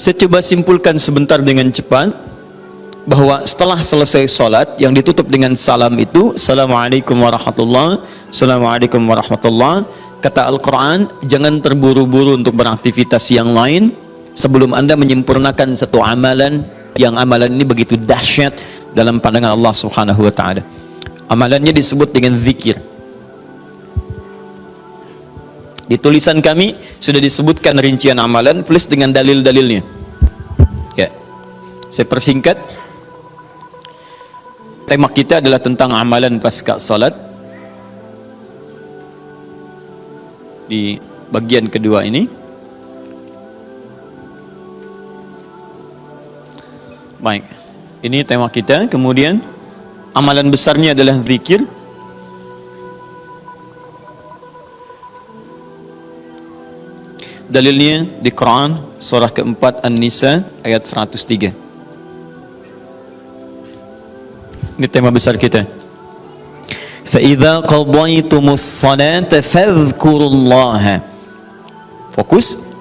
Saya coba simpulkan sebentar dengan cepat bahwa setelah selesai sholat yang ditutup dengan salam itu, Assalamualaikum warahmatullahi, Assalamualaikum warahmatullahi. Kata Al-Quran, jangan terburu-buru untuk beraktivitas yang lain sebelum Anda menyempurnakan satu amalan, yang amalan ini begitu dahsyat dalam pandangan Allah Subhanahu wa ta'ala. Amalannya disebut dengan zikir. Di tulisan kami sudah disebutkan rincian amalan plus dengan dalil-dalilnya. Ya, saya persingkat. Tema kita adalah tentang amalan pasca salat. Di bagian kedua ini, baik, ini tema kita. Kemudian amalan besarnya adalah zikir. Dalilnya di Quran surah keempat An-Nisa ayat 103. Ini tema besar kita. فَإِذَا قَضَيْتُمُ الصَّلَاةَ فَاذْكُرُوا اللَّهَ. Fokus.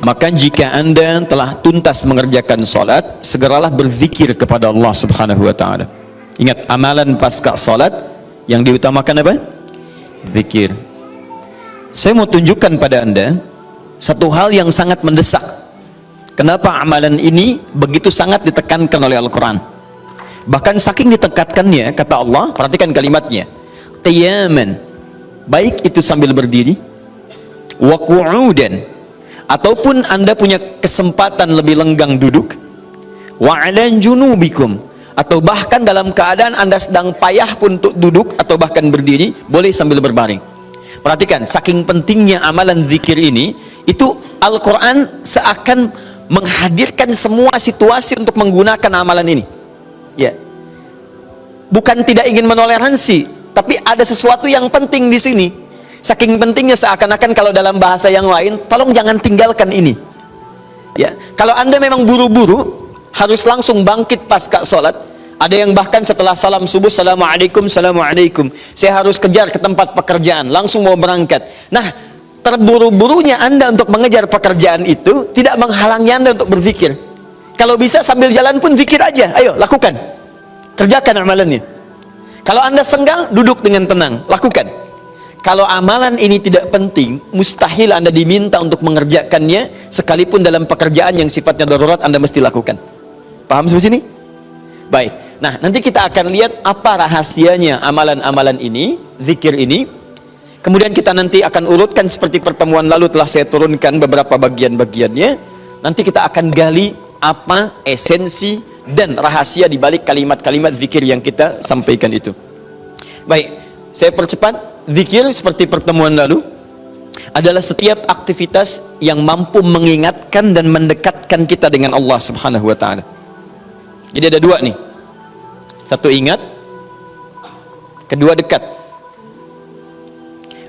Maka jika Anda telah tuntas mengerjakan salat, segeralah berzikir kepada Allah Subhanahu wa ta'ala. Ingat, amalan pasca salat yang diutamakan apa? Zikir. Saya mau tunjukkan pada Anda satu hal yang sangat mendesak. Kenapa amalan ini begitu sangat ditekankan oleh Al-Quran? Bahkan saking ditekankannya, kata Allah, perhatikan kalimatnya, qiyaman, baik itu sambil berdiri, wa qu'udan, ataupun Anda punya kesempatan lebih lenggang duduk, wa 'ala junubikum, atau bahkan dalam keadaan Anda sedang payah pun untuk duduk atau bahkan berdiri, boleh sambil berbaring. Perhatikan, saking pentingnya amalan zikir ini, itu Al-Quran seakan menghadirkan semua situasi untuk menggunakan amalan ini. Ya, bukan tidak ingin menoleransi, tapi ada sesuatu yang penting di sini. Saking pentingnya seakan-akan kalau dalam bahasa yang lain, tolong jangan tinggalkan ini. Ya, kalau Anda memang buru-buru, harus langsung bangkit pasca sholat. Ada yang bahkan setelah salam subuh, Assalamualaikum, Assalamualaikum, saya harus kejar ke tempat pekerjaan, langsung mau berangkat. Nah, terburu-burunya Anda untuk mengejar pekerjaan itu tidak menghalangi Anda untuk berzikir. Kalau bisa sambil jalan pun zikir aja, ayo lakukan, kerjakan amalannya. Kalau Anda senggang, duduk dengan tenang, lakukan. Kalau amalan ini tidak penting, mustahil Anda diminta untuk mengerjakannya, sekalipun dalam pekerjaan yang sifatnya darurat Anda mesti lakukan. Paham sampai sini? Baik. Nah, nanti kita akan lihat apa rahasianya amalan-amalan ini, zikir ini. Kemudian kita nanti akan urutkan seperti pertemuan lalu telah saya turunkan beberapa bagian-bagiannya. Nanti kita akan gali apa esensi dan rahasia di balik kalimat-kalimat zikir yang kita sampaikan itu. Baik, saya percepat. Zikir seperti pertemuan lalu adalah setiap aktivitas yang mampu mengingatkan dan mendekatkan kita dengan Allah Subhanahu wa ta'ala. Jadi ada dua nih. Satu ingat, kedua dekat.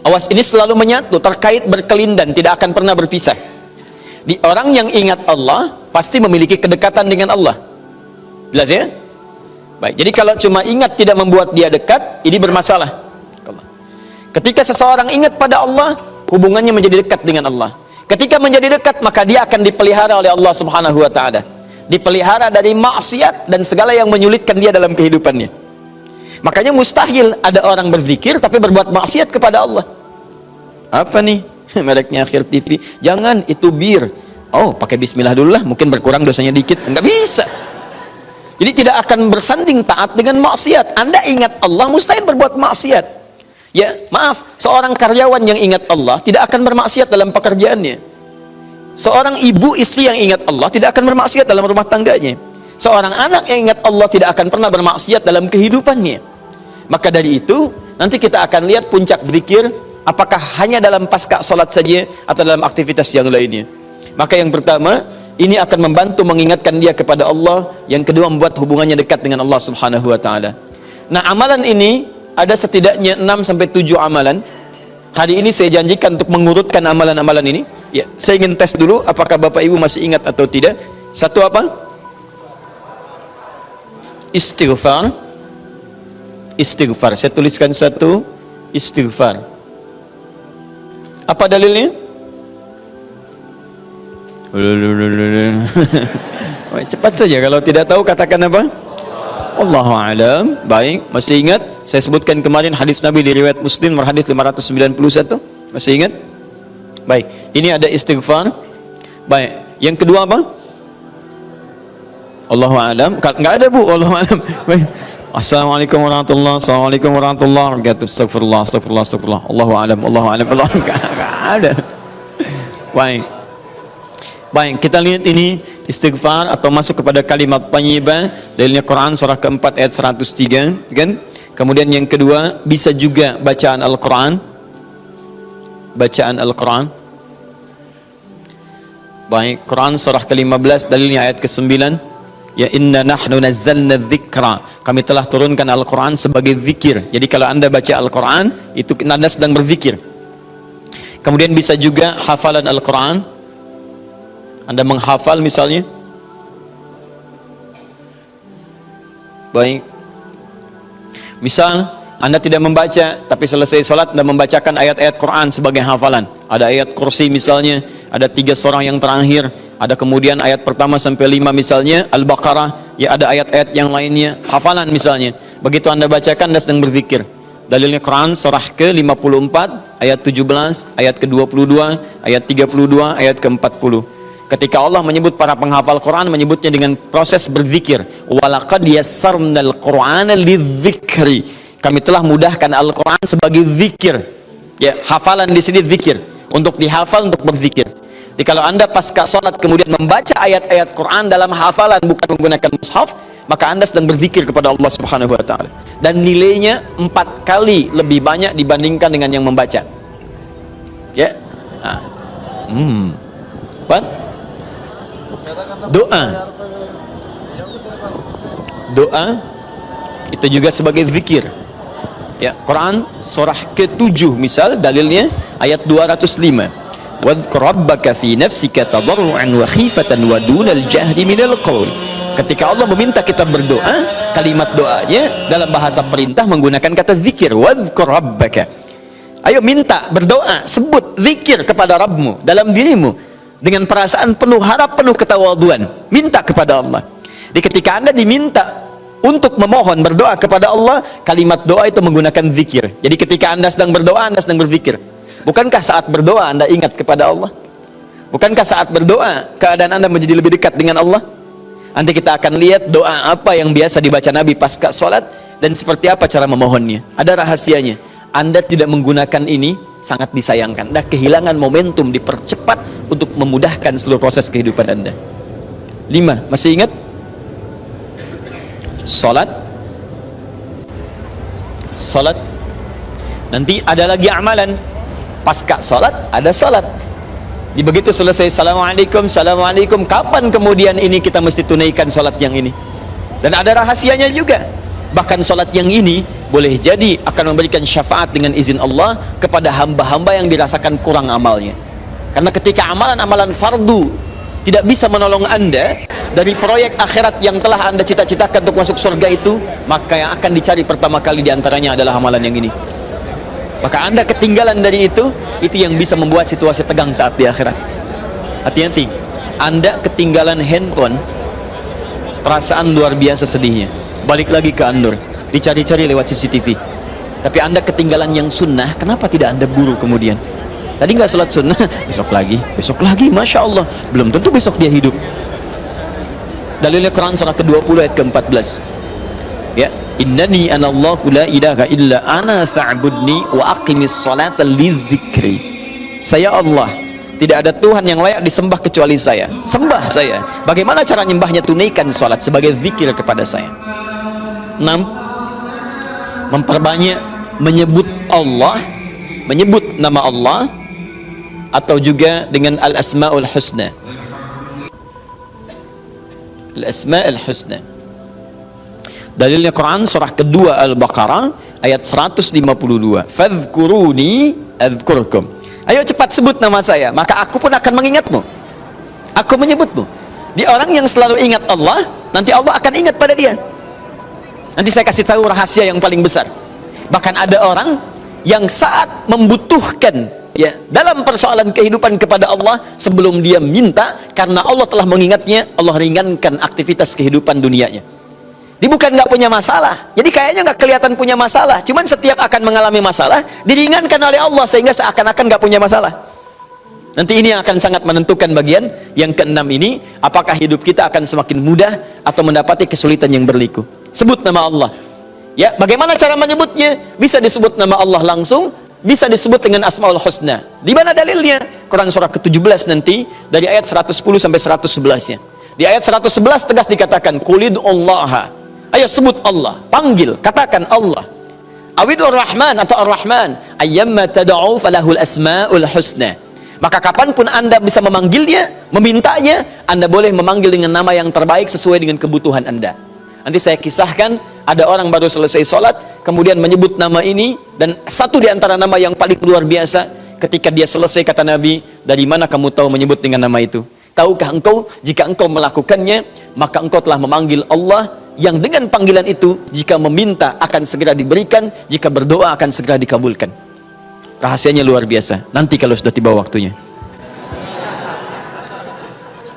Awas, ini selalu menyatu, terkait berkelindan, tidak akan pernah berpisah. Di orang yang ingat Allah pasti memiliki kedekatan dengan Allah. Jelas ya? Baik, jadi kalau cuma ingat tidak membuat dia dekat, ini bermasalah. Ketika seseorang ingat pada Allah, hubungannya menjadi dekat dengan Allah. Ketika menjadi dekat, maka dia akan dipelihara oleh Allah Subhanahu wa ta'ala. Dipelihara dari maksiat dan segala yang menyulitkan dia dalam kehidupannya. Makanya mustahil ada orang berzikir tapi berbuat maksiat kepada Allah. Apa nih? Mereknya Akhir TV. Jangan, itu bir. Oh, pakai bismillah dulu lah, mungkin berkurang dosanya dikit. Enggak bisa. Jadi tidak akan bersanding taat dengan maksiat. Anda ingat Allah, mustahil berbuat maksiat. Ya, maaf, seorang karyawan yang ingat Allah tidak akan bermaksiat dalam pekerjaannya. Seorang ibu istri yang ingat Allah tidak akan bermaksiat dalam rumah tangganya. Seorang anak yang ingat Allah tidak akan pernah bermaksiat dalam kehidupannya. Maka dari itu, nanti kita akan lihat puncak zikir, apakah hanya dalam pasca sholat saja atau dalam aktivitas yang lainnya. Maka yang pertama, ini akan membantu mengingatkan dia kepada Allah. Yang kedua, membuat hubungannya dekat dengan Allah Subhanahu wa ta'ala. Nah, amalan ini ada setidaknya 6-7 amalan. Hari ini saya janjikan untuk mengurutkan amalan-amalan ini. Ya, saya ingin tes dulu apakah Bapak Ibu masih ingat atau tidak. Satu apa? Istighfar. Istighfar. Saya tuliskan satu, istighfar. Apa dalilnya? Cepat saja, kalau tidak tahu katakan apa? Allahu a'lam. Baik, masih ingat? Saya sebutkan kemarin hadis Nabi di riwayat Muslim hadis 591. Masih ingat? Baik, ini ada istighfar. Baik, yang kedua apa? Allahu a'lam. Enggak ada, Bu, Allahu a'lam. Baik. Assalamualaikum warahmatullahi wabarakatuh. Astagfirullah. Allahu a'lam. Enggak ada. Baik. Baik, kita lihat ini istighfar atau masuk kepada kalimat thayyibah. Dalilnya Quran surah keempat ayat 103, kan? Kemudian yang kedua, bisa juga bacaan Al-Quran. Bacaan Al-Quran. Baik, Quran surah ke-15 dalilnya ayat ke-9. Ya inna nahnu nazzalna dzikra. Kami telah turunkan Al-Quran sebagai zikir. Jadi kalau Anda baca Al-Quran, itu Anda sedang berzikir. Kemudian bisa juga hafalan Al-Quran. Anda menghafal misalnya. Baik. Misal Anda tidak membaca, tapi selesai sholat Anda membacakan ayat-ayat Quran sebagai hafalan. Ada ayat kursi misalnya, ada 3 surah yang terakhir, ada kemudian ayat pertama sampai 5 misalnya, Al-Baqarah, ya ada ayat-ayat yang lainnya, hafalan misalnya. Begitu Anda bacakan, Anda sedang berzikir. Dalilnya Quran surah ke-54 ayat 17, ayat ke-22, ayat 32, ayat ke-40. Ketika Allah menyebut para penghafal Quran, menyebutnya dengan proses berzikir. Walaqad yassarnal Qur'ana lidzikri. Kami telah mudahkan Al-Quran sebagai zikir. Ya, hafalan di sini zikir. Untuk dihafal, untuk berzikir. Jadi kalau Anda pasca sholat kemudian membaca ayat-ayat Quran dalam hafalan bukan menggunakan mushaf, maka Anda sedang berzikir kepada Allah Subhanahu wa taala. Dan nilainya 4 kali lebih banyak dibandingkan dengan yang membaca. Ya. Nah. What? Doa itu juga sebagai zikir. Ya, Quran surah ke-7 misal dalilnya ayat 205. Wadhkur rabbaka fi nafsika tadarruan wa khifatan wa dunal jahdi minal qaul. Ketika Allah meminta kita berdoa, kalimat doanya dalam bahasa perintah menggunakan kata zikir. Wadhkur rabbaka. Ayo minta, berdoa, sebut zikir kepada Rabbmu dalam dirimu dengan perasaan penuh harap, penuh ketawaduan, minta kepada Allah. Di ketika Anda diminta untuk memohon berdoa kepada Allah, kalimat doa itu menggunakan zikir. Jadi ketika Anda sedang berdoa, Anda sedang berzikir. Bukankah saat berdoa Anda ingat kepada Allah? Bukankah saat berdoa keadaan Anda menjadi lebih dekat dengan Allah? Nanti kita akan lihat doa apa yang biasa dibaca Nabi pasca sholat dan seperti apa cara memohonnya. Ada rahasianya. Anda tidak menggunakan ini, sangat disayangkan. Anda kehilangan momentum, dipercepat untuk memudahkan seluruh proses kehidupan Anda. 5, masih ingat? Salat. Nanti ada lagi amalan. Pasca salat ada salat. Di begitu selesai assalamualaikum, kapan kemudian ini kita mesti tunaikan salat yang ini? Dan ada rahasianya juga. Bahkan salat yang ini boleh jadi akan memberikan syafaat dengan izin Allah kepada hamba-hamba yang dirasakan kurang amalnya. Karena ketika amalan-amalan fardu tidak bisa menolong Anda dari proyek akhirat yang telah Anda cita-citakan untuk masuk surga itu, maka yang akan dicari pertama kali diantaranya adalah amalan yang ini. Maka Anda ketinggalan dari itu yang bisa membuat situasi tegang saat di akhirat. Hati-hati, Anda ketinggalan handphone, perasaan luar biasa sedihnya. Balik lagi ke Andur, dicari-cari lewat CCTV. Tapi Anda ketinggalan yang sunnah, kenapa tidak Anda buru kemudian? Tadi nggak sholat sunnah, besok lagi, Masya Allah, belum tentu besok dia hidup. Dalilnya Quran surah ke-20 ayat ke-14. Ya, innani anallahu la ilaha illa ana fa'budni wa aqimis salata lidzikri. Saya Allah, tidak ada Tuhan yang layak disembah kecuali saya. Sembah saya. Bagaimana cara nyembahnya? Tunaikan salat sebagai zikir kepada saya. 6. Memperbanyak menyebut Allah, menyebut nama Allah, atau juga dengan al-asma'ul husna. Al-asma'ul husna. Dalilnya Quran surah kedua Al-Baqarah ayat 152. Fadhkuruni adzkurkum. Ayo cepat sebut nama saya, maka aku pun akan mengingatmu. Aku menyebutmu. Di orang yang selalu ingat Allah, nanti Allah akan ingat pada dia. Nanti saya kasih tahu rahasia yang paling besar. Bahkan ada orang yang saat membutuhkan ya dalam persoalan kehidupan kepada Allah sebelum dia minta, karena Allah telah mengingatnya, Allah ringankan aktivitas kehidupan dunianya. Dia bukan nggak punya masalah, jadi kayaknya nggak kelihatan punya masalah, cuman setiap akan mengalami masalah diringankan oleh Allah sehingga seakan-akan nggak punya masalah. Nanti ini akan sangat menentukan bagian yang keenam ini, apakah hidup kita akan semakin mudah atau mendapati kesulitan yang berliku. Sebut nama Allah. Ya, bagaimana cara menyebutnya? Bisa disebut nama Allah langsung, bisa disebut dengan Asmaul Husna. Di mana dalilnya? Quran surah ke-17 nanti dari ayat 110 sampai 111-nya. Di ayat 111 tegas dikatakan, "Qulidullaha." Ayo sebut Allah, panggil, katakan Allah. Awidur Rahman atau Ar-Rahman, ayyamma tad'u falahul asmaul husna. Maka kapanpun Anda bisa memanggilnya, memintanya, Anda boleh memanggil dengan nama yang terbaik sesuai dengan kebutuhan Anda. Nanti saya kisahkan, ada orang baru selesai sholat, kemudian menyebut nama ini, dan satu di antara nama yang paling luar biasa, ketika dia selesai kata Nabi, dari mana kamu tahu menyebut dengan nama itu? Tahukah engkau, jika engkau melakukannya, maka engkau telah memanggil Allah, yang dengan panggilan itu, jika meminta akan segera diberikan, jika berdoa akan segera dikabulkan. Rahasianya luar biasa, nanti kalau sudah tiba waktunya.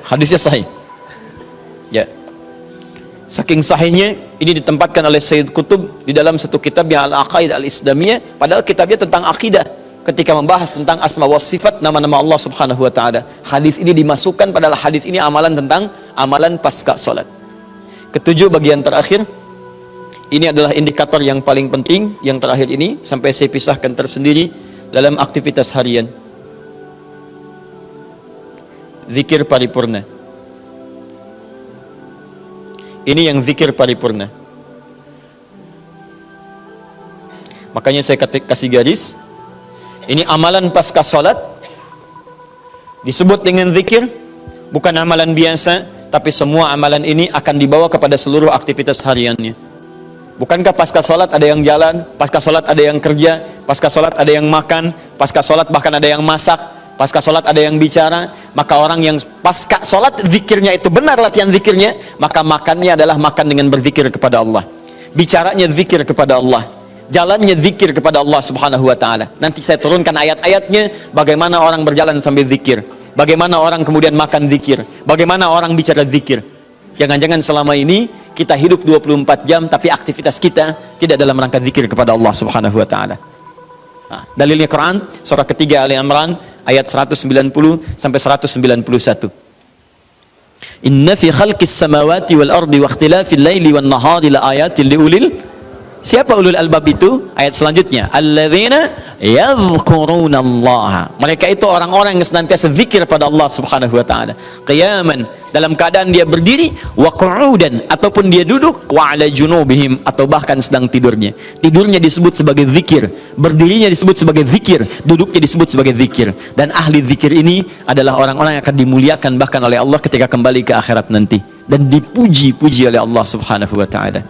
Hadisnya sahih. Ya, saking sahihnya, ini ditempatkan oleh Sayyid Qutb di dalam satu kitab yang Al-Aqaid Al-Islamiyah, padahal kitabnya tentang akidah, ketika membahas tentang asma wa sifat, nama-nama Allah subhanahu wa ta'ala. Hadis ini dimasukkan, padahal hadis ini amalan tentang amalan pasca salat. Ketujuh, bagian terakhir, ini adalah indikator yang paling penting, yang terakhir ini, sampai saya pisahkan tersendiri dalam aktivitas harian. Zikir paripurna. Ini yang zikir paripurna. Makanya saya kasih garis, ini amalan pasca salat, disebut dengan zikir, bukan amalan biasa, tapi semua amalan ini akan dibawa kepada seluruh aktivitas hariannya. Bukankah pasca sholat ada yang jalan, pasca sholat ada yang kerja, pasca sholat ada yang makan, pasca sholat bahkan ada yang masak, pasca sholat ada yang bicara? Maka orang yang pasca sholat zikirnya itu benar, latihan zikirnya, maka makannya adalah makan dengan berzikir kepada Allah, bicaranya zikir kepada Allah, jalannya zikir kepada Allah subhanahu wa ta'ala. Nanti saya turunkan ayat-ayatnya, bagaimana orang berjalan sambil zikir, bagaimana orang kemudian makan zikir, bagaimana orang bicara zikir. Jangan-jangan selama ini kita hidup 24 jam tapi aktivitas kita tidak dalam rangka zikir kepada Allah subhanahu wa ta'ala. Nah, dalilnya Quran surah ketiga Ali Imran ayat 190 sampai 191. Inna fi khalqis samawati wal ardi wa ikhtilafil laili wan nahari la ayatin liulil. Siapa ulul albab itu? Ayat selanjutnya, alladzina yadhkurunallaha. Mereka itu orang-orang yang senantiasa zikir pada Allah subhanahu wa ta'ala, qiyaman, dalam keadaan dia berdiri, wa qu'udan, ataupun dia duduk, wa ala junubihim, atau bahkan sedang tidurnya. Tidurnya disebut sebagai zikir, berdirinya disebut sebagai zikir, duduknya disebut sebagai zikir. Dan ahli zikir ini adalah orang-orang yang akan dimuliakan bahkan oleh Allah ketika kembali ke akhirat nanti, dan dipuji-puji oleh Allah subhanahu wa ta'ala.